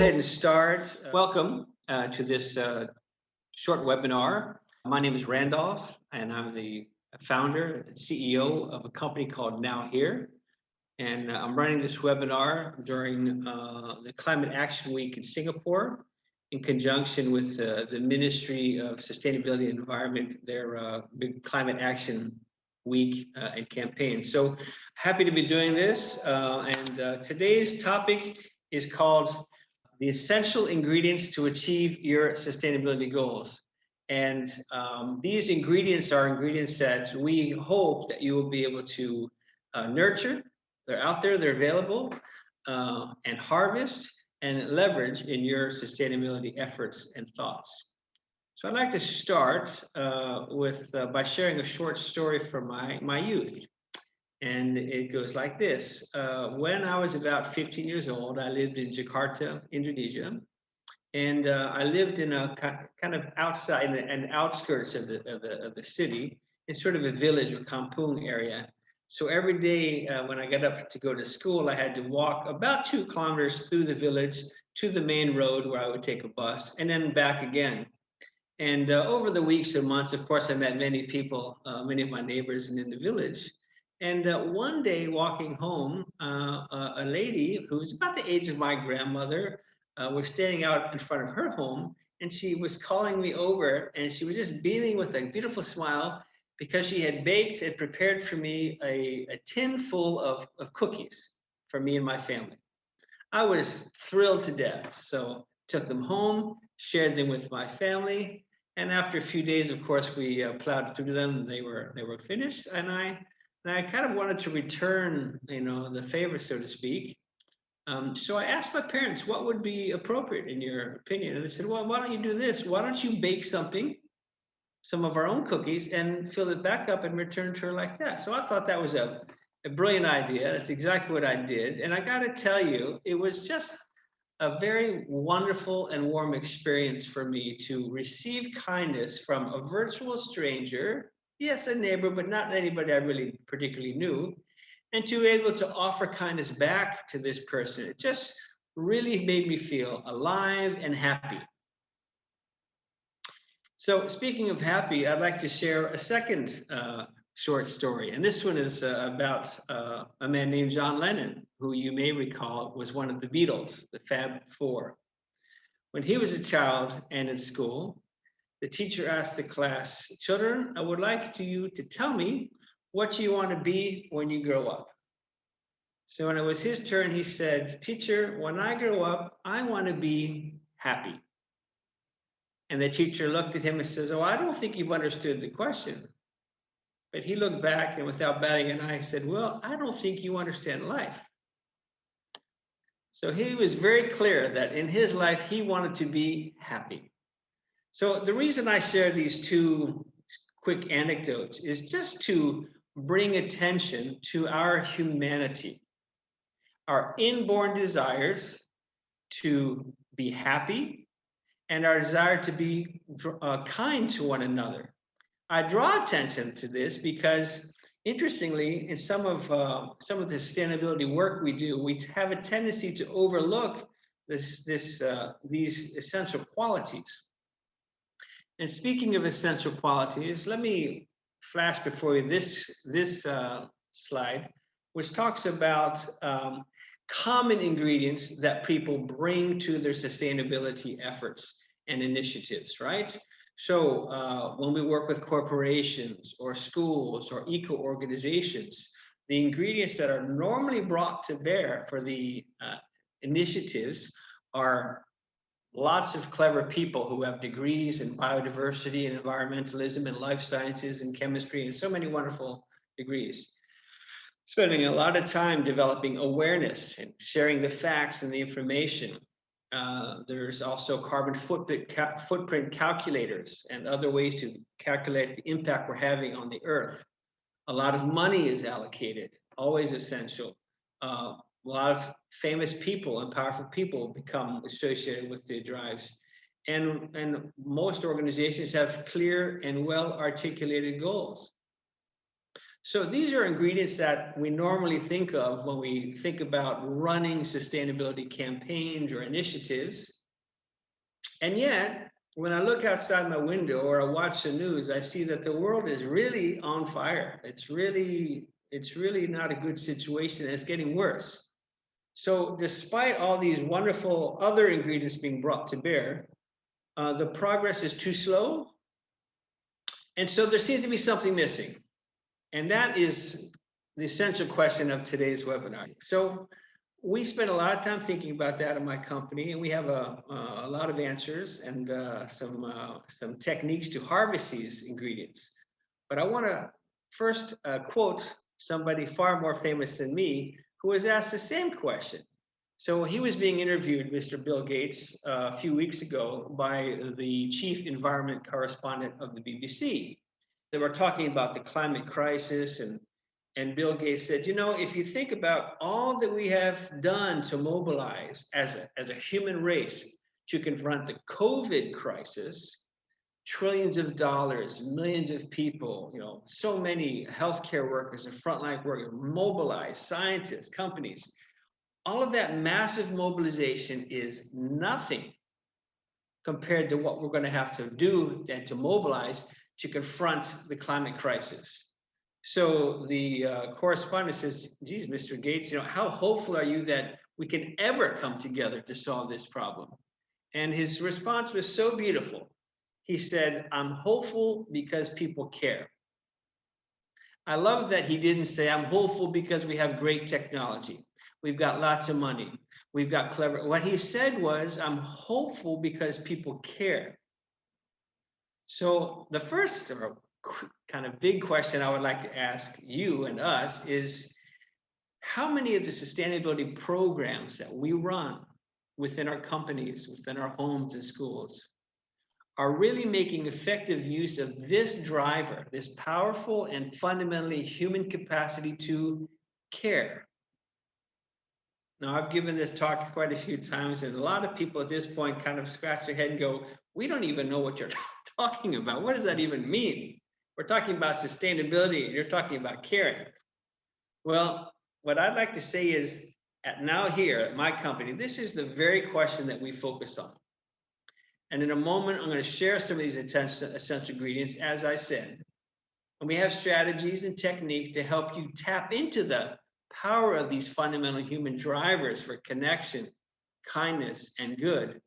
ahead and start. Welcome to this short webinar. My name is Randolph, and I'm the founder and CEO of a company called Now.Here. And I'm running this webinar during the Climate Action Week in Singapore in conjunction with the Ministry of Sustainability and Environment, their big Climate Action Week and campaign. So happy to be doing this. Today's topic is called the essential ingredients to achieve your sustainability goals. And these ingredients are ingredients that we hope that you will be able to nurture. They're out there, they're available, and harvest and leverage in your sustainability efforts and thoughts. So I'd like to start by sharing a short story from my youth. And it goes like this. When I was about 15 years old, I lived in Jakarta, Indonesia. And I lived in a kind of outside and outskirts of the city, in sort of a village or kampung area. So every day when I got up to go to school, I had to walk about 2 kilometers through the village to the main road where I would take a bus and then back again. And over the weeks and months, of course, I met many people, many of my neighbors in the village. And one day walking home, a lady who was about the age of my grandmother was standing out in front of her home, and she was calling me over, and she was just beaming with a beautiful smile because she had baked and prepared for me a tin full of cookies for me and my family. I was thrilled to death. So took them home, shared them with my family, and after a few days, of course, we plowed through them. They were finished, and I kind of wanted to return, the favor, so to speak. So I asked my parents, what would be appropriate in your opinion? And they said, well, why don't you do this? Why don't you bake some of our own cookies, and fill it back up and return to her like that? So I thought that was a brilliant idea. That's exactly what I did. And I got to tell you, it was just a very wonderful and warm experience for me to receive kindness from a virtual stranger. Yes, a neighbor, but not anybody I really particularly knew. And to be able to offer kindness back to this person, it just really made me feel alive and happy. So speaking of happy, I'd like to share a second short story. And this one is about a man named John Lennon, who you may recall was one of the Beatles, the Fab Four. When he was a child and in school, the teacher asked the class, children, I would like you to tell me what you want to be when you grow up. So when it was his turn, he said, teacher, when I grow up, I want to be happy. And the teacher looked at him and says, oh, I don't think you've understood the question. But he looked back and without batting an eye said, well, I don't think you understand life. So he was very clear that in his life, he wanted to be happy. So the reason I share these 2 quick anecdotes is just to bring attention to our humanity, our inborn desires to be happy, and our desire to be kind to one another. I draw attention to this because, interestingly, in some of the sustainability work we do, we have a tendency to overlook these essential qualities. And speaking of essential qualities, let me flash before you this slide, which talks about common ingredients that people bring to their sustainability efforts and initiatives, right? So when we work with corporations or schools or eco-organizations, the ingredients that are normally brought to bear for the initiatives are lots of clever people who have degrees in biodiversity and environmentalism and life sciences and chemistry and so many wonderful degrees. Spending a lot of time developing awareness and sharing the facts and the information. There's also carbon footprint calculators and other ways to calculate the impact we're having on the earth. A lot of money is allocated, always essential. A lot of famous people and powerful people become associated with the drives. And most organizations have clear and well-articulated goals. So these are ingredients that we normally think of when we think about running sustainability campaigns or initiatives. And yet, when I look outside my window or I watch the news, I see that the world is really on fire. It's really not a good situation. It's getting worse. So despite all these wonderful other ingredients being brought to bear, the progress is too slow. And so there seems to be something missing. And that is the essential question of today's webinar. So we spend a lot of time thinking about that in my company, and we have a lot of answers and some techniques to harvest these ingredients. But I want to first quote somebody far more famous than me who was asked the same question. So he was being interviewed, Mr. Bill Gates, a few weeks ago by the chief environment correspondent of the BBC. They were talking about the climate crisis, and Bill Gates said, you know, if you think about all that we have done to mobilize as a human race to confront the COVID crisis, trillions of dollars, millions of people, you know, so many healthcare workers and frontline workers, mobilized scientists, companies, all of that massive mobilization is nothing compared to what we're going to have to do and to mobilize to confront the climate crisis. So the correspondent says, geez, Mr. Gates, you know, how hopeful are you that we can ever come together to solve this problem? And his response was so beautiful. He said, I'm hopeful because people care. I love that he didn't say, I'm hopeful because we have great technology. We've got lots of money. We've got clever. What he said was, I'm hopeful because people care. So the first kind of big question I would like to ask you and us is, how many of the sustainability programs that we run within our companies, within our homes and schools, are really making effective use of this driver, this powerful and fundamentally human capacity to care? Now, I've given this talk quite a few times, and a lot of people at this point kind of scratch their head and go, we don't even know what you're talking about. What does that even mean? We're talking about sustainability, and you're talking about caring. Well, what I'd like to say is, at Now.Here, at my company, this is the very question that we focus on. And in a moment, I'm going to share some of these essential ingredients, as I said. And we have strategies and techniques to help you tap into the power of these fundamental human drivers for connection, kindness, and good.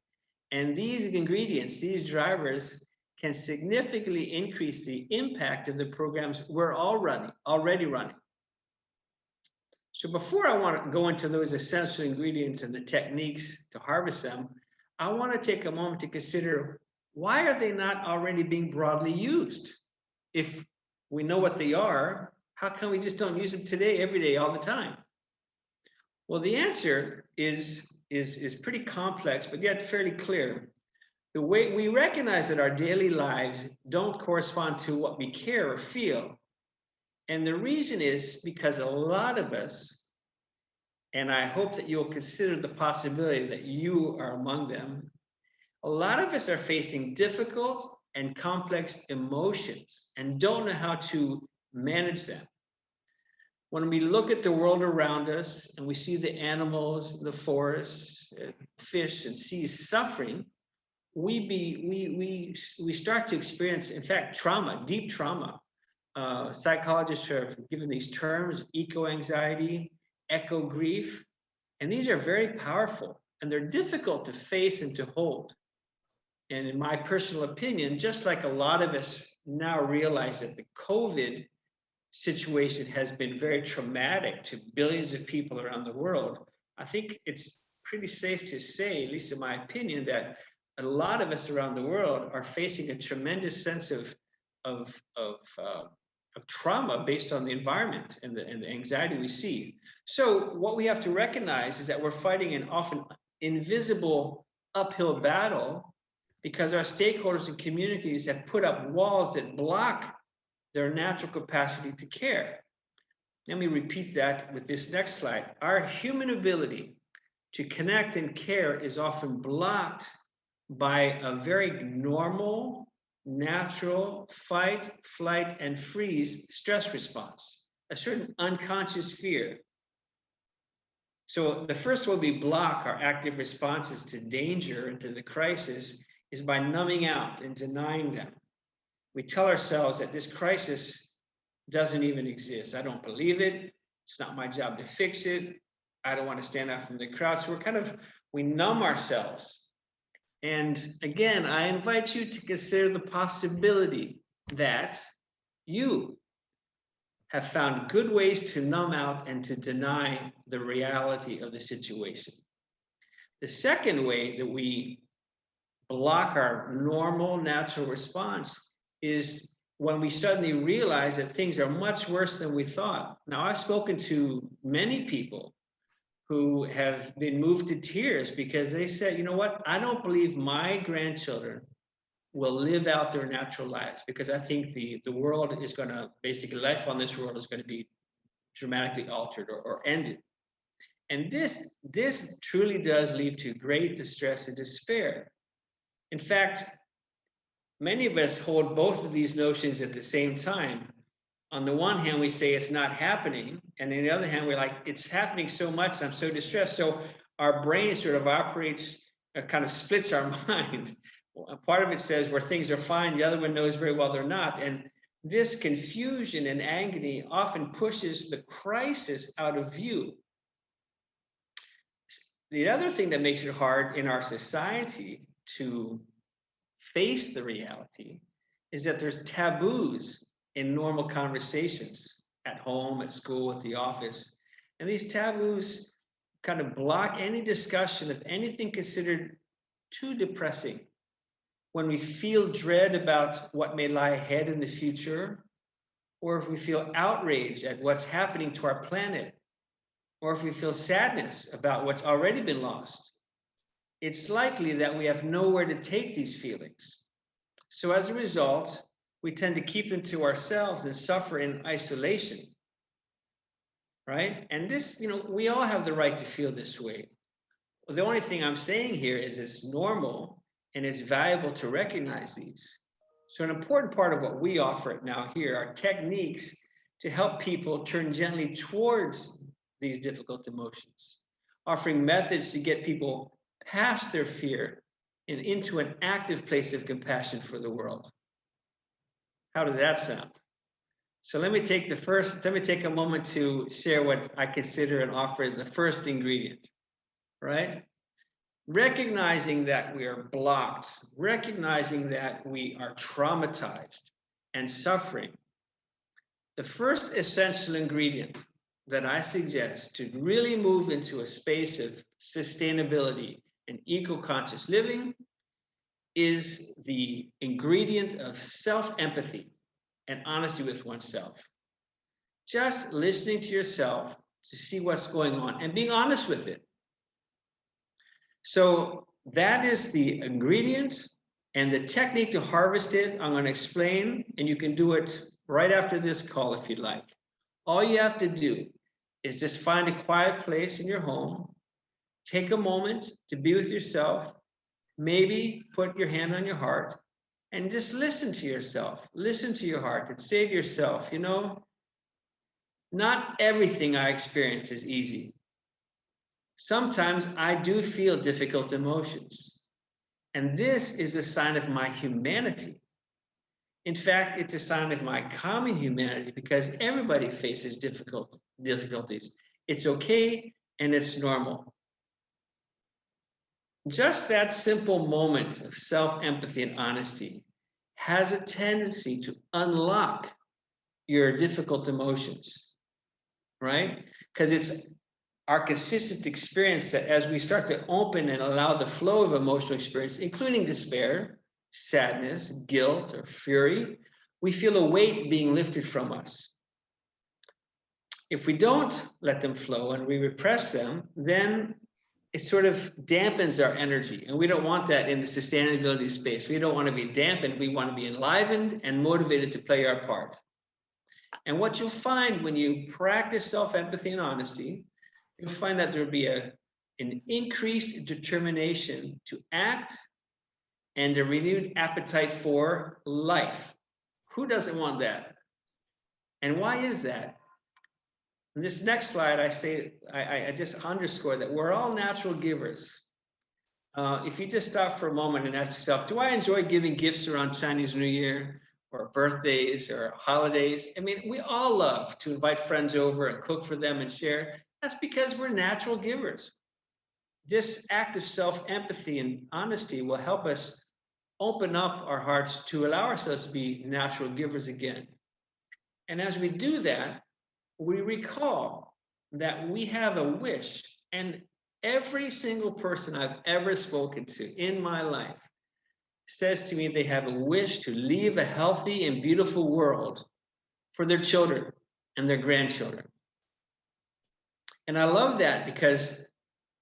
And these ingredients, these drivers, can significantly increase the impact of the programs we're already running. So before I want to go into those essential ingredients and the techniques to harvest them, I want to take a moment to consider, why are they not already being broadly used? If we know what they are, how come we just don't use them today, every day, all the time? Well, the answer is pretty complex, but yet fairly clear. The way we recognize that our daily lives don't correspond to what we care or feel. And the reason is because a lot of us, and I hope that you'll consider the possibility that you are among them, a lot of us are facing difficult and complex emotions and don't know how to manage them. When we look at the world around us and we see the animals, the forests, fish and seas suffering, we start to experience, in fact, trauma, deep trauma. Psychologists have given these terms: eco-anxiety, eco-grief, and these are very powerful, and they're difficult to face and to hold. And in my personal opinion, just like a lot of us now realize that the COVID situation has been very traumatic to billions of people around the world, I think it's pretty safe to say, at least in my opinion, that a lot of us around the world are facing a tremendous sense of trauma based on the environment and the anxiety we see. So what we have to recognize is that we're fighting an often invisible uphill battle because our stakeholders and communities have put up walls that block their natural capacity to care. Let me repeat that with this next slide. Our human ability to connect and care is often blocked by a very normal, natural fight, flight, and freeze stress response. a certain unconscious fear. So the first way we block our active responses to danger and to the crisis is by numbing out and denying them. We tell ourselves that this crisis doesn't even exist. I don't believe it. It's not my job to fix it. I don't want to stand out from the crowd. So we numb ourselves. And again, I invite you to consider the possibility that you have found good ways to numb out and to deny the reality of the situation. The second way that we block our normal, natural response is when we suddenly realize that things are much worse than we thought. Now, I've spoken to many people who have been moved to tears because they said, you know what, I don't believe my grandchildren will live out their natural lives, because I think the world is going to, basically life on this world is going to be dramatically altered or ended. And this truly does lead to great distress and despair. In fact, many of us hold both of these notions at the same time. On the one hand, we say it's not happening. And on the other hand, we're like, it's happening so much, I'm so distressed. So our brain sort of operates, kind of splits our mind. Part of it says where things are fine, the other one knows very well they're not. And this confusion and agony often pushes the crisis out of view. The other thing that makes it hard in our society to face the reality is that there's taboos in normal conversations at home, at school, at the office. And these taboos kind of block any discussion of anything considered too depressing. When we feel dread about what may lie ahead in the future, or if we feel outrage at what's happening to our planet, or if we feel sadness about what's already been lost, it's likely that we have nowhere to take these feelings. So as a result, we tend to keep them to ourselves and suffer in isolation, right? And this, we all have the right to feel this way. The only thing I'm saying here is it's normal and it's valuable to recognize these. So an important part of what we offer Now.Here are techniques to help people turn gently towards these difficult emotions, offering methods to get people past their fear and into an active place of compassion for the world. How does that sound? So let me take a moment to share what I consider and offer as the first ingredient, right? Recognizing that we are blocked, recognizing that we are traumatized and suffering. The first essential ingredient that I suggest to really move into a space of sustainability and eco-conscious living is the ingredient of self-empathy and honesty with oneself. Just listening to yourself to see what's going on and being honest with it. So that is the ingredient, and the technique to harvest it, I'm going to explain, and you can do it right after this call if you'd like. All you have to do is just find a quiet place in your home, take a moment to be with yourself, maybe put your hand on your heart, and just listen to yourself, listen to your heart, and say to yourself, not everything I experience is easy. Sometimes I do feel difficult emotions, and this is a sign of my humanity. In fact, it's a sign of my common humanity, because everybody faces difficulties. It's okay and it's normal. Just that simple moment of self-empathy and honesty has a tendency to unlock your difficult emotions, right? Because it's our consistent experience that as we start to open and allow the flow of emotional experience, including despair, sadness, guilt, or fury, we feel a weight being lifted from us. If we don't let them flow and we repress them, then it sort of dampens our energy. And we don't want that in the sustainability space. We don't want to be dampened. We want to be enlivened and motivated to play our part. And what you'll find when you practice self-empathy and honesty, you'll find that there'll be an increased determination to act and a renewed appetite for life. Who doesn't want that? And why is that? In this next slide, I just underscore that we're all natural givers. If you just stop for a moment and ask yourself, do I enjoy giving gifts around Chinese New Year or birthdays or holidays? I mean, we all love to invite friends over and cook for them and share. That's because we're natural givers. This act of self-empathy and honesty will help us open up our hearts to allow ourselves to be natural givers again. And as we do that, we recall that we have a wish, and every single person I've ever spoken to in my life says to me they have a wish to leave a healthy and beautiful world for their children and their grandchildren. And I love that because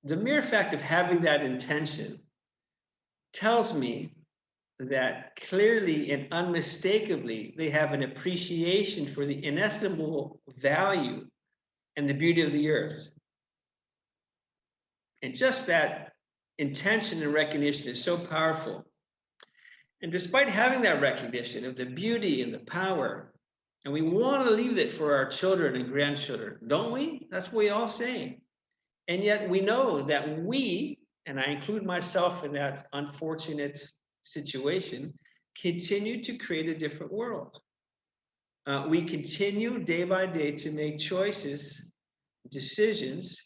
the mere fact of having that intention tells me that clearly and unmistakably they have an appreciation for the inestimable value and the beauty of the earth. And just that intention and recognition is so powerful. And despite having that recognition of the beauty and the power, and we want to leave it for our children and grandchildren, don't we? That's what we all say. And yet we know that we, and I include myself in that unfortunate situation, continue to create a different world. We continue day by day to make choices, decisions,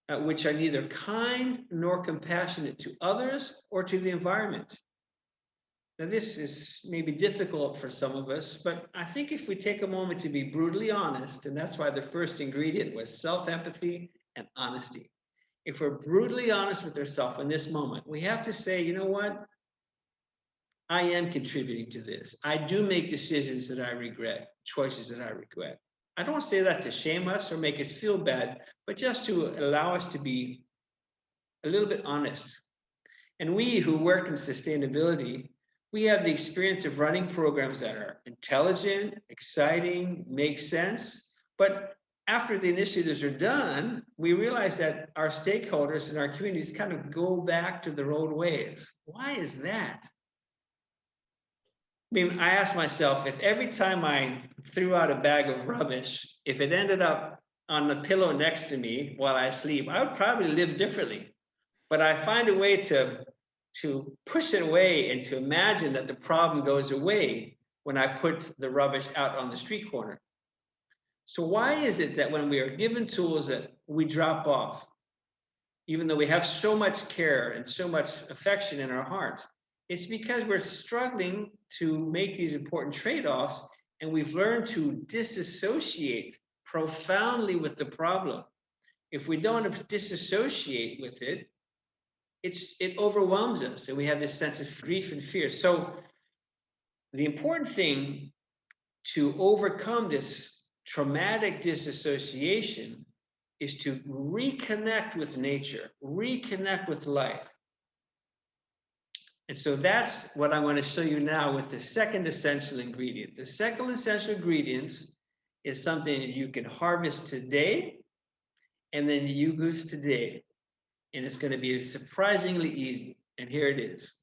which are neither kind nor compassionate to others or to the environment. Now, this is maybe difficult for some of us, but I think if we take a moment to be brutally honest, and that's why the first ingredient was self-empathy and honesty. If we're brutally honest with ourselves in this moment, we have to say, you know what? I am contributing to this. I do make decisions that I regret, choices that I regret. I don't say that to shame us or make us feel bad, but just to allow us to be a little bit honest. And we who work in sustainability, we have the experience of running programs that are intelligent, exciting, make sense. But after the initiatives are done, we realize that our stakeholders and our communities kind of go back to their old ways. Why is that? I mean, I ask myself, if every time I threw out a bag of rubbish, if it ended up on the pillow next to me while I sleep, I would probably live differently. But I find a way to push it away and to imagine that the problem goes away when I put the rubbish out on the street corner. So why is it that when we are given tools that we drop off, even though we have so much care and so much affection in our hearts? It's because we're struggling to make these important trade-offs, and we've learned to disassociate profoundly with the problem. If we don't disassociate with it, it overwhelms us, and we have this sense of grief and fear. So the important thing to overcome this traumatic disassociation is to reconnect with nature, reconnect with life. And so that's what I'm going to show you now with the second essential ingredient. The second essential ingredient is something that you can harvest today and then use today. And it's going to be surprisingly easy. And here it is.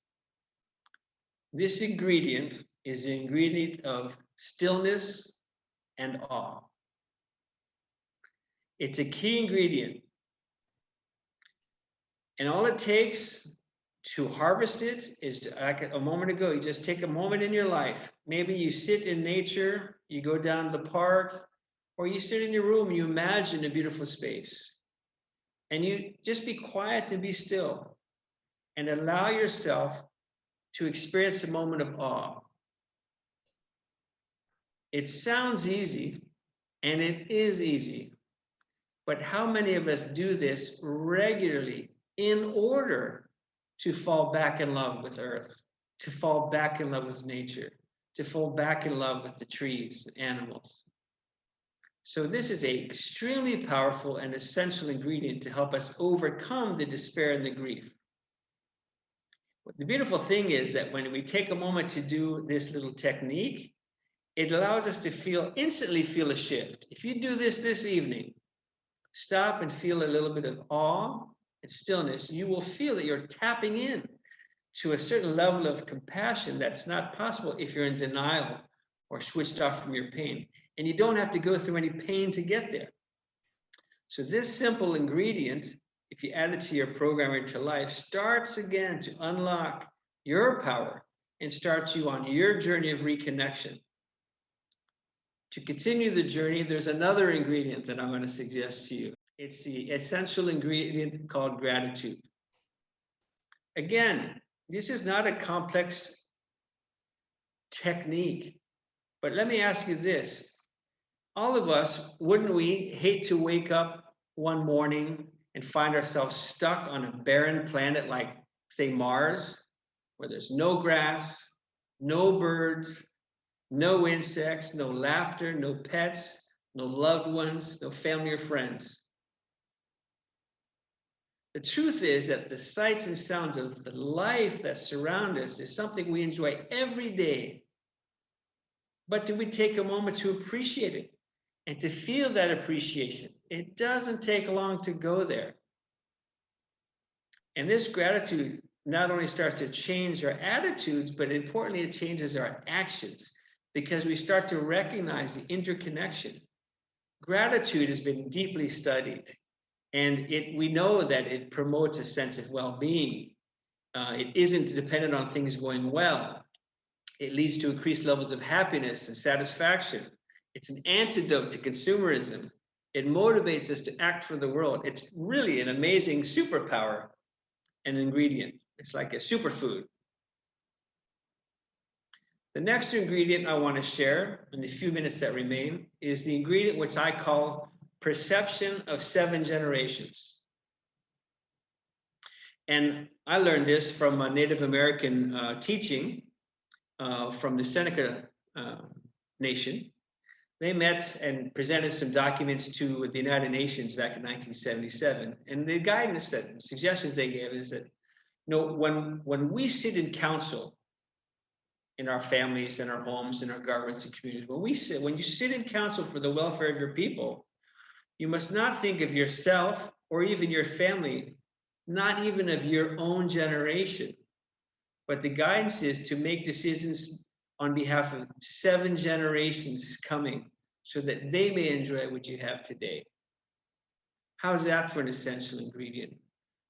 This ingredient is the ingredient of stillness and awe. It's a key ingredient. And all it takes to harvest it is, like a moment ago, you just take a moment in your life. Maybe you sit in nature, you go down to the park, or you sit in your room and you imagine a beautiful space. And you just be quiet and be still and allow yourself to experience a moment of awe. It sounds easy, and it is easy, but how many of us do this regularly in order to fall back in love with Earth, to fall back in love with nature, to fall back in love with the trees and animals? So this is an extremely powerful and essential ingredient to help us overcome the despair and the grief. But the beautiful thing is that when we take a moment to do this little technique, it allows us to instantly feel a shift. If you do this evening, stop and feel a little bit of awe and stillness, you will feel that you're tapping in to a certain level of compassion that's not possible if you're in denial or switched off from your pain. And you don't have to go through any pain to get there. So this simple ingredient, if you add it to your program or to life, starts again to unlock your power and starts you on your journey of reconnection. To continue the journey, there's another ingredient that I'm going to suggest to you. It's the essential ingredient called gratitude. Again, this is not a complex technique, but let me ask you this. All of us, wouldn't we hate to wake up one morning and find ourselves stuck on a barren planet like, say, Mars, where there's no grass, no birds, no insects, no laughter, no pets, no loved ones, no family or friends? The truth is that the sights and sounds of the life that surround us is something we enjoy every day. But do we take a moment to appreciate it and to feel that appreciation? It doesn't take long to go there. And this gratitude not only starts to change our attitudes, but importantly, it changes our actions because we start to recognize the interconnection. Gratitude has been deeply studied. And we know that it promotes a sense of well-being. It isn't dependent on things going well. It leads to increased levels of happiness and satisfaction. It's an antidote to consumerism. It motivates us to act for the world. It's really an amazing superpower and ingredient. It's like a superfood. The next ingredient I want to share in the few minutes that remain is the ingredient which I call perception of 7 generations. And I learned this from a Native American teaching from the Seneca Nation. They met and presented some documents to the United Nations back in 1977. And the guidance that suggestions they gave is that, when we sit in council in our families, in our homes, in our governments and communities, when you sit in council for the welfare of your people, you must not think of yourself or even your family, not even of your own generation. But the guidance is to make decisions on behalf of 7 generations coming so that they may enjoy what you have today. How's that for an essential ingredient?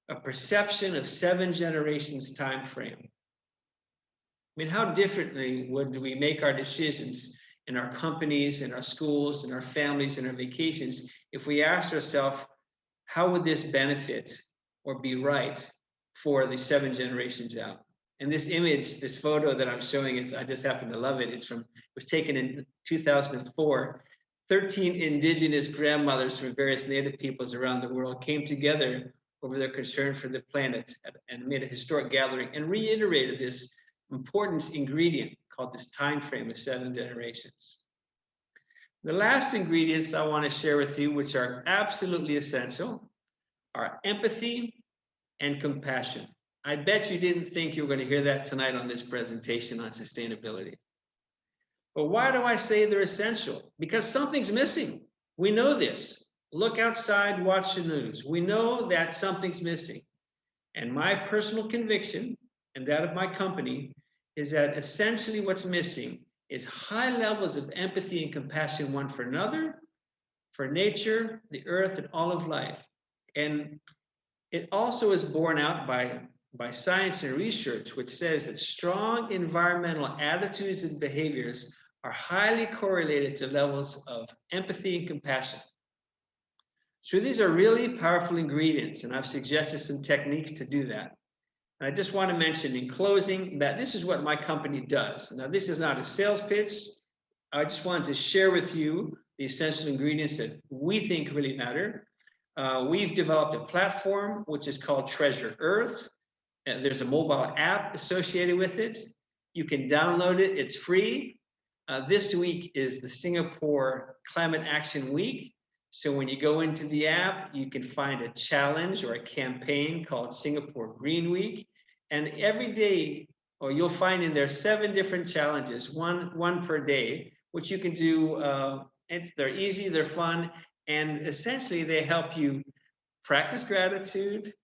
A perception of 7 generations time frame. I mean, how differently would we make our decisions in our companies, in our schools, in our families, in our vacations, if we asked ourselves, how would this benefit or be right for the 7 generations out? And this image, this photo that I'm showing I just happen to love it. It was taken in 2004. 13 indigenous grandmothers from various native peoples around the world came together over their concern for the planet and made a historic gathering and reiterated this important ingredient called this time frame of 7 generations. The last ingredients I want to share with you, which are absolutely essential, are empathy and compassion. I bet you didn't think you were going to hear that tonight on this presentation on sustainability. But why do I say they're essential? Because something's missing. We know this. Look outside, watch the news. We know that something's missing. And my personal conviction, and that of my company, is that essentially what's missing is high levels of empathy and compassion, one for another, for nature, the earth, and all of life. And it also is borne out by science and research, which says that strong environmental attitudes and behaviors are highly correlated to levels of empathy and compassion. So these are really powerful ingredients, and I've suggested some techniques to do that. And I just want to mention in closing that this is what my company does. Now, this is not a sales pitch. I just wanted to share with you the essential ingredients that we think really matter. We've developed a platform which is called Treasure Earth. And there's a mobile app associated with it. You can download it, it's free. This week is the Singapore Climate Action Week. So when you go into the app, you can find a challenge or a campaign called Singapore Green Week. And every day, or you'll find in there 7 different challenges, one per day, which you can do. They're easy, they're fun, and essentially they help you practice gratitude,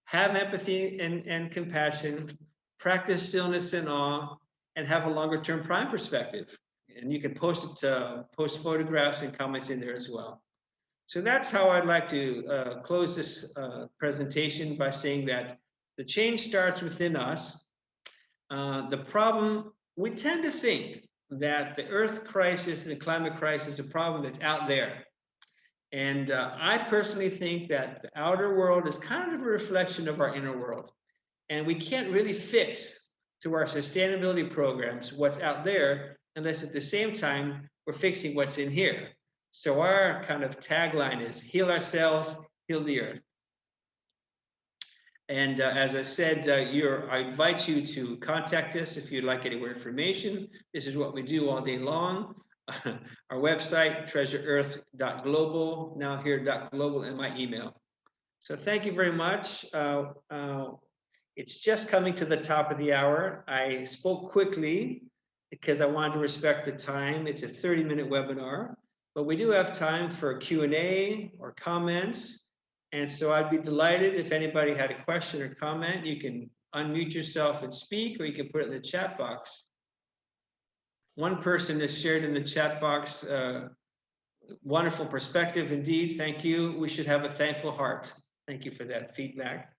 have empathy and compassion, practice stillness and awe, and have a longer term prime perspective. And you can post photographs and comments in there as well. So that's how I'd like to close this presentation by saying that the change starts within us. The problem, we tend to think that the earth crisis and the climate crisis is a problem that's out there. And I personally think that the outer world is kind of a reflection of our inner world. And we can't really fix through our sustainability programs what's out there unless at the same time we're fixing what's in here. So our kind of tagline is heal ourselves, heal the earth. And as I said, I invite you to contact us if you'd like any more information. This is what we do all day long. Our website, treasureearth.global, Now.Here.global, and my email. So thank you very much. It's just coming to the top of the hour. I spoke quickly because I wanted to respect the time. It's a 30-minute webinar, but we do have time for Q&A or comments. And so I'd be delighted if anybody had a question or comment. You can unmute yourself and speak, or you can put it in the chat box. One person has shared in the chat box, wonderful perspective indeed. Thank you. We should have a thankful heart. Thank you for that feedback.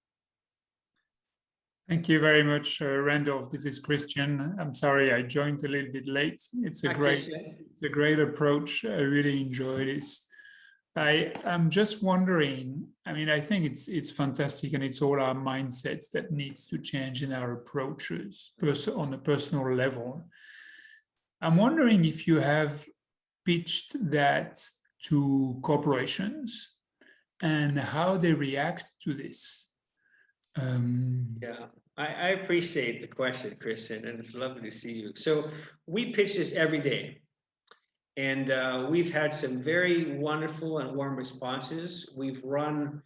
Thank you very much, Randolph. This is Christian. I'm sorry I joined a little bit late. It's a great approach. I really enjoy this. I'm just wondering, I mean, I think it's fantastic, and it's all our mindsets that needs to change in our approaches on a personal level. I'm wondering if you have pitched that to corporations and how they react to this. Yeah, I appreciate the question, Christian, and it's lovely to see you. So we pitch this every day. And we've had some very wonderful and warm responses. We've run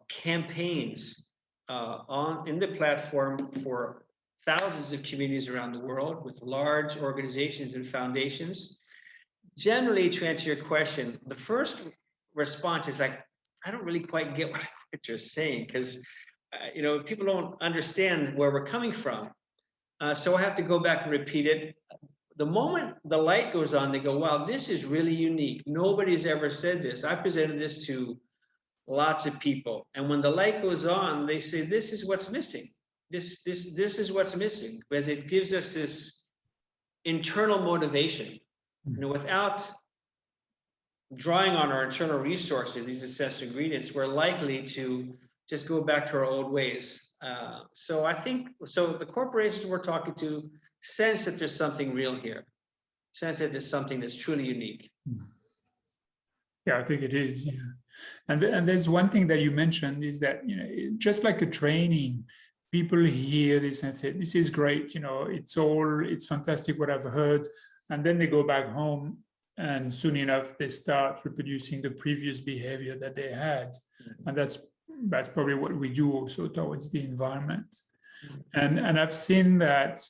campaigns in the platform for thousands of communities around the world with large organizations and foundations. Generally, to answer your question, the first response is like, I don't really quite get what you're saying, because people don't understand where we're coming from. So I have to go back and repeat it. The moment the light goes on, they go, wow, this is really unique. Nobody's ever said this. I presented this to lots of people. And when the light goes on, they say, this is what's missing. This is what's missing, because it gives us this internal motivation. Without drawing on our internal resources, these essential ingredients, we're likely to just go back to our old ways. So I think, the corporations we're talking to sense that there's something real here, sense that there's something that's truly unique. Yeah, I think it is. Yeah, and there's one thing that you mentioned is that just like a training, people hear this and say, "This is great. It's fantastic what I've heard," and then they go back home, and soon enough they start reproducing the previous behavior that they had, and that's probably what we do also towards the environment. And I've seen that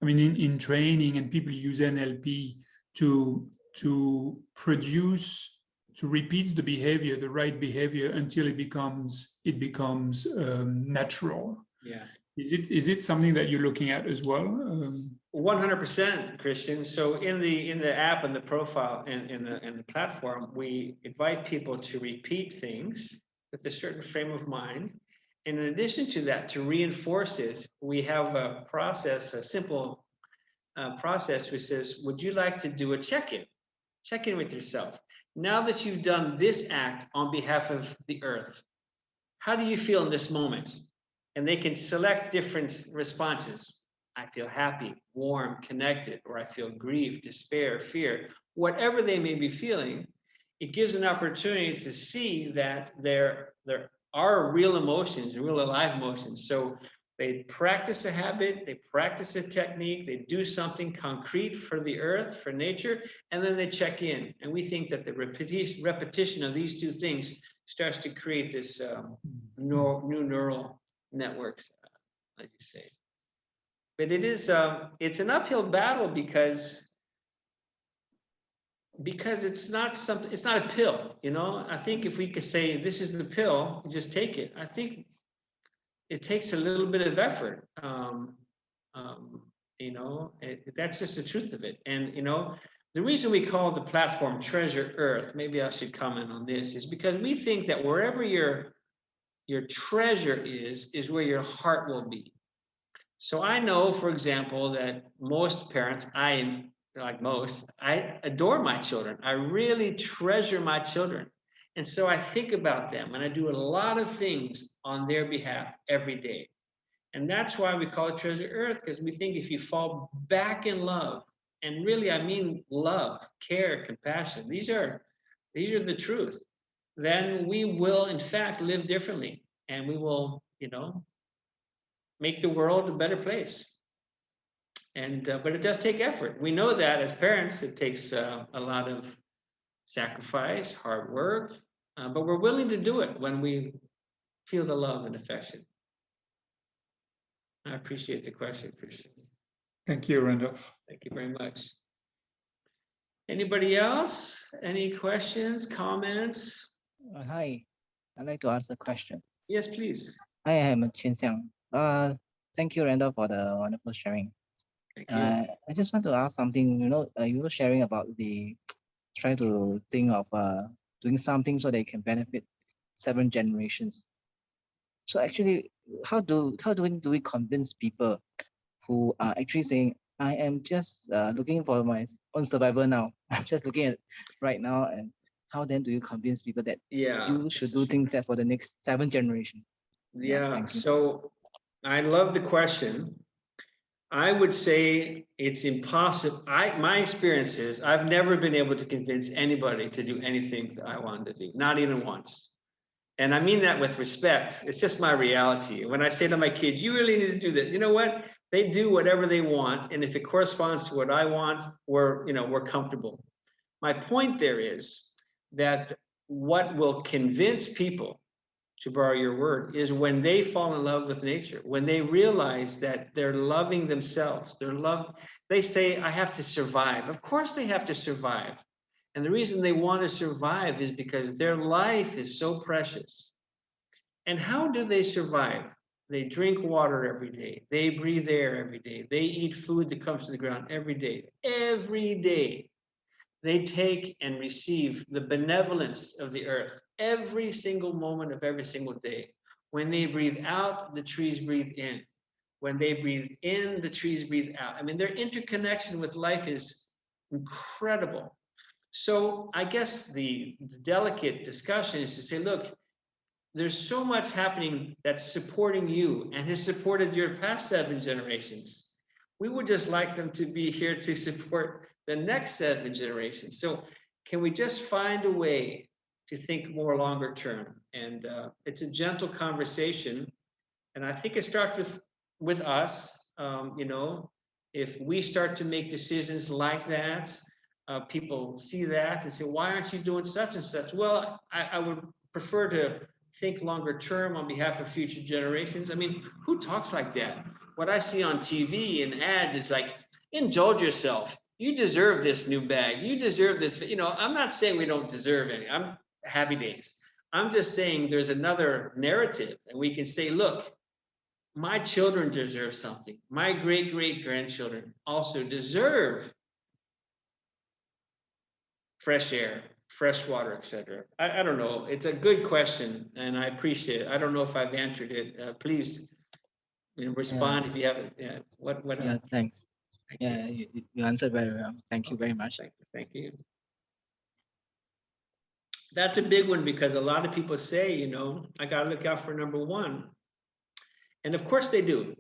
in training, and people use NLP to repeat the behavior, the right behavior, until it becomes natural. Yeah. Is it something that you're looking at as well? 100%, Christian. So in the app and the profile and in the platform, we invite people to repeat things with a certain frame of mind. And in addition to that, to reinforce it, we have a simple process which says, would you like to do a check-in? Check in with yourself. Now that you've done this act on behalf of the earth, how do you feel in this moment? And they can select different responses. I feel happy, warm, connected, or I feel grief, despair, fear, whatever they may be feeling. It gives an opportunity to see that there are real emotions, real alive emotions. So they practice a habit, they practice a technique, they do something concrete for the earth, for nature, and then they check in. And we think that the repetition of these two things starts to create this new neural networks, like you say. But it's an uphill battle because it's not a pill, I think if we could say this is the pill, just take it. I think it takes a little bit of effort. That's just the truth of it. And The reason we call the platform Treasure Earth, maybe I should comment on this, is because we think that wherever your treasure is where your heart will be. So I know, for example, that most parents, I adore my children. I really treasure my children. And so I think about them and I do a lot of things on their behalf every day. And that's why we call it Treasure Earth, because we think if you fall back in love, and really I mean love, care, compassion, these are the truth, then we will in fact live differently and we will, make the world a better place. And but it does take effort. We know that as parents, it takes a lot of sacrifice, hard work, but we're willing to do it when we feel the love and affection. I appreciate the question, Christian. Thank you, Randolph. Thank you very much. Anybody else? Any questions, comments? Hi, I'd like to ask a question. Yes, please. Hi, I'm Chen Xiang. Thank you, Randolph, for the wonderful sharing. Thank you. I just want to ask something. You were sharing about try to think of doing something so they can benefit 7 generations. So actually, how do we convince people who are actually saying, I am just looking for my own survival now. I'm just looking at right now, and how then do you convince people that you should do things that for the next 7 generations? Yeah, so I love the question. I would say it's impossible. My experience is I've never been able to convince anybody to do anything that I wanted to do, not even once. And I mean that with respect. It's just my reality. When I say to my kids, you really need to do this, you know what? They do whatever they want. And if it corresponds to what I want, we're comfortable. My point there is that what will convince people, to borrow your word, is when they fall in love with nature, when they realize that they're loving themselves, they say, I have to survive. Of course they have to survive. And the reason they want to survive is because their life is so precious. And how do they survive? They drink water every day. They breathe air every day. They eat food that comes to the ground every day. Every day, they take and receive the benevolence of the earth every single moment of every single day. When they breathe out, the trees breathe in. When they breathe in, the trees breathe out. I mean, their interconnection with life is incredible. So I guess the delicate discussion is to say, look, there's so much happening that's supporting you and has supported your past 7 generations. We would just like them to be here to support the next 7 generations. So can we just find a way to think more longer term? And it's a gentle conversation. And I think it starts with us. If we start to make decisions like that, people see that and say, why aren't you doing such and such? Well, I would prefer to think longer term on behalf of future generations. I mean, who talks like that? What I see on TV and ads is like, indulge yourself. You deserve this new bag. You deserve this. I'm not saying we don't deserve any. I'm happy days. I'm just saying there's another narrative, and we can say, look, my children deserve something. My great-great-grandchildren also deserve fresh air, fresh water, etc. I don't know. It's a good question, and I appreciate it. I don't know if I've answered it. Please respond if you haven't. Yeah. What? Yeah. Thanks. You answered very well. Thank you very much. Thank you. That's a big one because a lot of people say, I got to look out for number 1. And of course they do.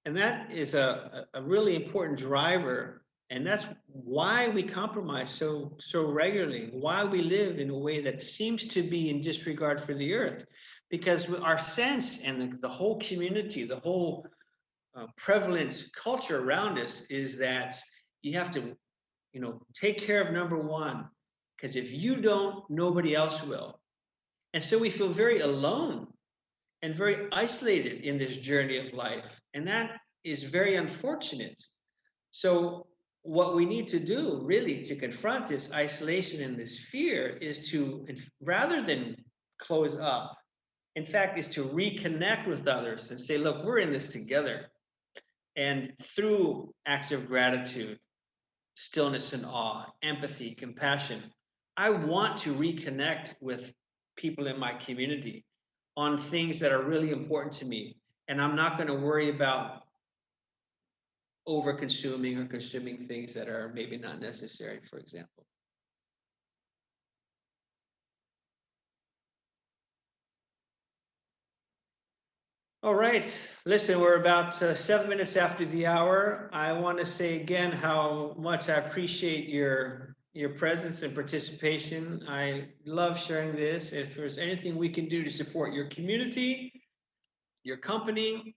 And that is a really important driver. And that's why we compromise so regularly, why we live in a way that seems to be in disregard for the earth. Because our sense and the whole community, the whole prevalent culture around us is that you have to, take care of number 1. Because if you don't, nobody else will. And so we feel very alone and very isolated in this journey of life. And that is very unfortunate. So what we need to do really to confront this isolation and this fear is to, rather than close up, in fact, is to reconnect with others and say, look, we're in this together. And through acts of gratitude, stillness and awe, empathy, compassion. I want to reconnect with people in my community on things that are really important to me. And I'm not going to worry about over consuming or consuming things that are maybe not necessary, for example. All right, listen, we're about 7 minutes after the hour. I want to say again how much I appreciate your presence and participation. I love sharing this. If there's anything we can do to support your community, your company,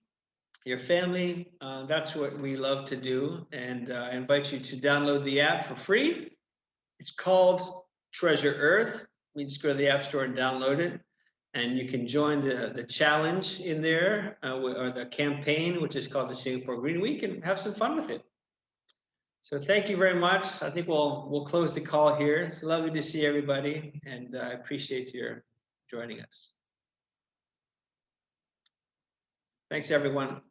your family, that's what we love to do. And I invite you to download the app for free. It's called Treasure Earth. We just go to the App Store and download it. And you can join the challenge in there, or the campaign, which is called the Singapore Green Week, and have some fun with it. So thank you very much. I think we'll close the call here. It's lovely to see everybody, and I appreciate your joining us. Thanks, everyone.